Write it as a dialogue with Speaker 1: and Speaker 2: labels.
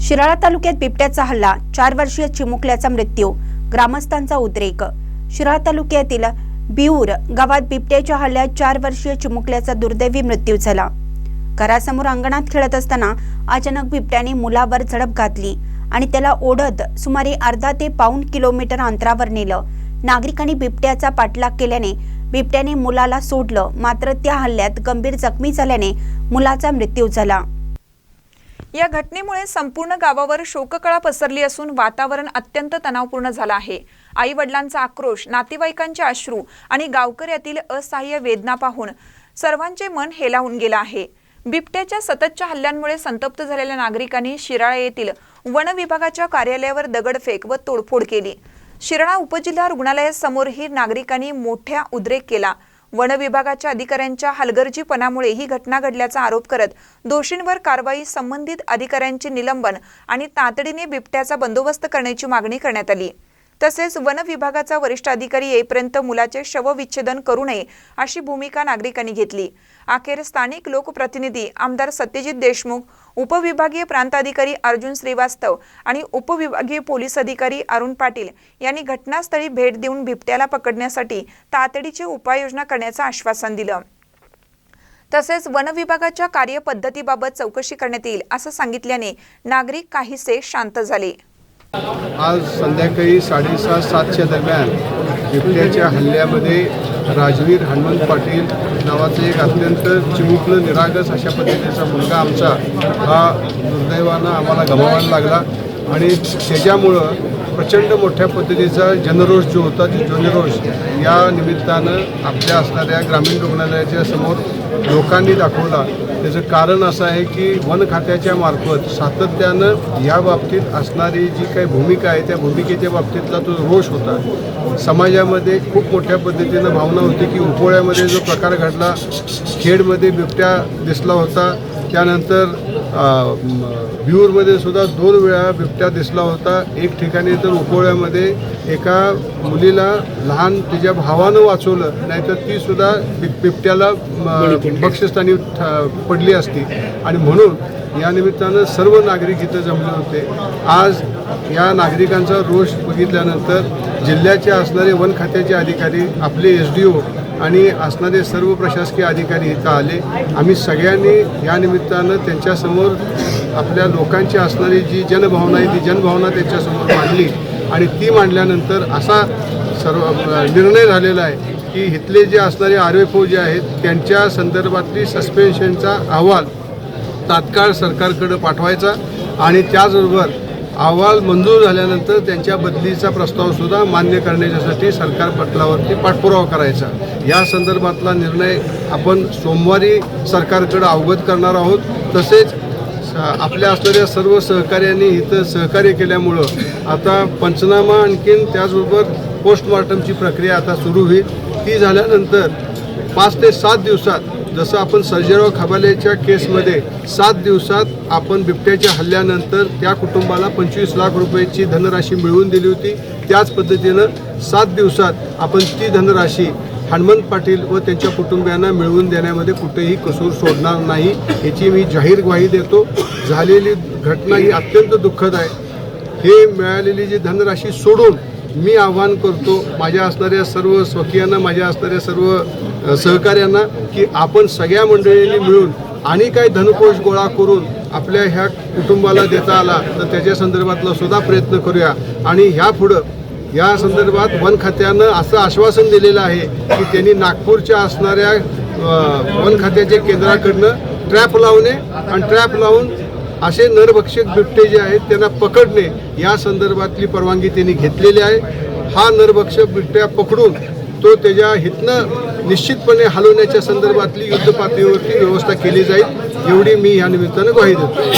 Speaker 1: शिराळा तालुक्यात बिबट्याचा हल्ला, 4 वर्षीय चिमुकल्याचा मृत्यू, ग्रामस्थांचा उद्रेक। शिराळा तालुक्यातील बिऊर गावात बिबट्याच्या हल्ल्यात 4 वर्षीय चिमुकल्याचा दुर्दैवी मृत्यू झाला। घरासमोर अंगणात खेळत असताना अचानक बिबट्याने मुलावर झडप घातली आणि त्याला ओढत सुमारे अर्धा ते पाऊण किलोमीटर अंतरावर नेलं। नागरिकांनी बिबट्याचा पाठलाग केल्याने बिबट्याने मुलाला सोडलं, मात्र त्या हल्ल्यात गंभीर जखमी झाल्याने मुलाचा मृत्यू झाला।
Speaker 2: या घटनेमुळे संपूर्ण गावावर शोककळा पसरली असून वातावरण अत्यंत तणावपूर्ण झालं आहे। आई वडिलांचा आक्रोश, नातेवाईकांचे अश्रू आणि गावकऱ्यातील असहाय्य वेदना पाहून सर्वांचे मन हेलावून गेलं आहे। बिबट्याच्या सततच्या हल्ल्यांमुळे संतप्त झालेल्या नागरिकांनी शिराळा येथील वन विभागाच्या कार्यालयावर दगडफेक व तोडफोड केली। शिराळा उपजिल्हा रुग्णालयासमोरही नागरिकांनी मोठा उद्रेक केला। वन विभागाच्या अधिकाऱ्यांच्या हलगर्जीपणामुळे ही घटना घडल्याचा आरोप करत दोषींवर कारवाई, संबंधित अधिकाऱ्यांचे निलंबन आणि तातडीने बिबट्याचा बंदोबस्त करण्याची मागणी करण्यात आली। तसेच वन विभागाचा वरिष्ठ अधिकारी येईपर्यंत मुलाचे शवविच्छेदन करू नये अशी भूमिका नागरिकांनी घेतली। अखेर स्थानिक लोकप्रतिनिधी आमदार सत्यजित देशमुख, उपविभागीय प्रांताधिकारी अर्जुन श्रीवास्तव आणि उपविभागीय पोलीस अधिकारी अरुण पाटील यांनी घटनास्थळी भेट देऊन बिबट्याला पकडण्यासाठी तातडीची उपाययोजना करण्याचं आश्वासन दिलं। तसेच वन विभागाच्या कार्यपद्धतीबाबत चौकशी करण्यात येईल असं सांगितल्याने नागरिक काहीसे शांत झाले।
Speaker 3: आज संध्याकाळी 6:30-7च्या दरम्यान बिबट्याच्या हल्ल्यामध्ये राजवीर हनुमंत पाटील नावाचं एक अत्यंत चिमुकलं निरागस अशा पद्धतीचा मुलगा आमचा हा दुर्दैवानं आम्हाला गमावायला लागला आणि त्याच्यामुळं प्रचंड मोठ्या पद्धतीचा जनरोष जो होता, जनरोष या निमित्तानं आपल्या असणाऱ्या ग्रामीण रुग्णालयाच्या समोर लोकांनी दाखवला। त्याचं कारण असं आहे की वन खात्याच्या मार्फत सातत्यानं या बाबतीत असणारी जी काही भूमिका आहे त्या भूमिकेच्या बाबतीतला तो रोष होता। समाजामध्ये खूप मोठ्या पद्धतीनं भावना होती की उपोळ्यामध्ये जो प्रकार घडला, खेडमध्ये बिबट्या दिसला होता, त्यानंतर बिऊरमध्ये सुद्धा 2 वेळा बिबट्या दिसला होता। एक ठिकाणी तर उपोळ्यामध्ये एका मुलीला लहान तिच्या भावानं वाचवलं, नाहीतर ती सुद्धा बिबट्याला बक्षस्थानी पडली असती। आणि म्हणून या निमित्तानं सर्व नागरिक इथं जमले होते। आज या नागरिकांचा रोष बघितल्यानंतर जिल्ह्याचे असणारे वन खात्याचे अधिकारी, आपले SDO आणि असणारे सर्व प्रशासकीय अधिकारी इथं आले। आम्ही सगळ्यांनी या निमित्तानं त्यांच्यासमोर आपल्या लोकांची असणारी जी जनभावना आहे ती जनभावना त्यांच्यासमोर मांडली आणि ती मांडल्यानंतर असा सर्व निर्णय झालेला आहे की इथले जे असणारे RFO जे आहेत त्यांच्या संदर्भातली सस्पेन्शनचा अहवाल तात्काळ सरकारकडे पाठवायचा आणि त्याचबरोबर अहवाल मंजूर झाल्यानंतर त्यांच्या बदलीचा प्रस्तावसुद्धा मान्य करण्यासाठी सरकार पटलावरती पाठपुरावा करायचा। या संदर्भातला निर्णय आपण सोमवारी सरकारकडे अवगत करणार आहोत। तसेच आपल्या असणाऱ्या सर्व सहकार्यांनी इथं सहकार्य केल्यामुळं आता पंचनामा आणखीन त्याचबरोबर पोस्टमॉर्टमची प्रक्रिया आता सुरू होईल। ती झाल्यानंतर 5 ते 7 दिवसात, जसं आपण सर्जेराव खबालेच्या केसमध्ये 7 दिवसात आपण बिबट्याच्या हल्ल्यानंतर त्या कुटुंबाला 25 लाख रुपयाची धनराशी मिळवून दिली होती, त्याच पद्धतीनं 7 दिवसात आपण ती धनराशी हनुमंत पाटील व त्यांच्या कुटुंबियांना मिळवून देण्यामध्ये कुठेही कसूर सोडणार नाही, याची मी जाहीर ग्वाही देतो। झालेली घटना ही अत्यंत दुःखद आहे। हे मिळालेली जी धनराशी सोडून मी आवाहन करतो माझ्या असणाऱ्या सर्व स्वकीयांना, माझ्या असणाऱ्या सर्व सहकार्यांना की आपण सगळ्या मंडळींनी मिळून आणि काही धनकोश गोळा करून आपल्या ह्या कुटुंबाला देता आला तर त्याच्या संदर्भातला सुद्धा प्रयत्न करूया। आणि ह्यापुढं या संदर्भात वन खात्यानं असं आश्वासन दिलेलं आहे की त्यांनी नागपूरच्या असणाऱ्या वन खात्याच्या केंद्राकडनं ट्रॅप लावणे आणि ट्रॅप लावून असे नरभक्षक बिबटे जे आहेत त्यांना पकडणे या संदर्भातली परवानगी त्यांनी घेतलेली आहे। हा नरभक्षक बिबट्या पकडून तो त्याच्या हितनं निश्चितपणे हलवण्याच्या संदर्भातली युद्धपातळीवरती व्यवस्था केली जाईल, एवढी मी या निमित्तानं ग्वाही देतो।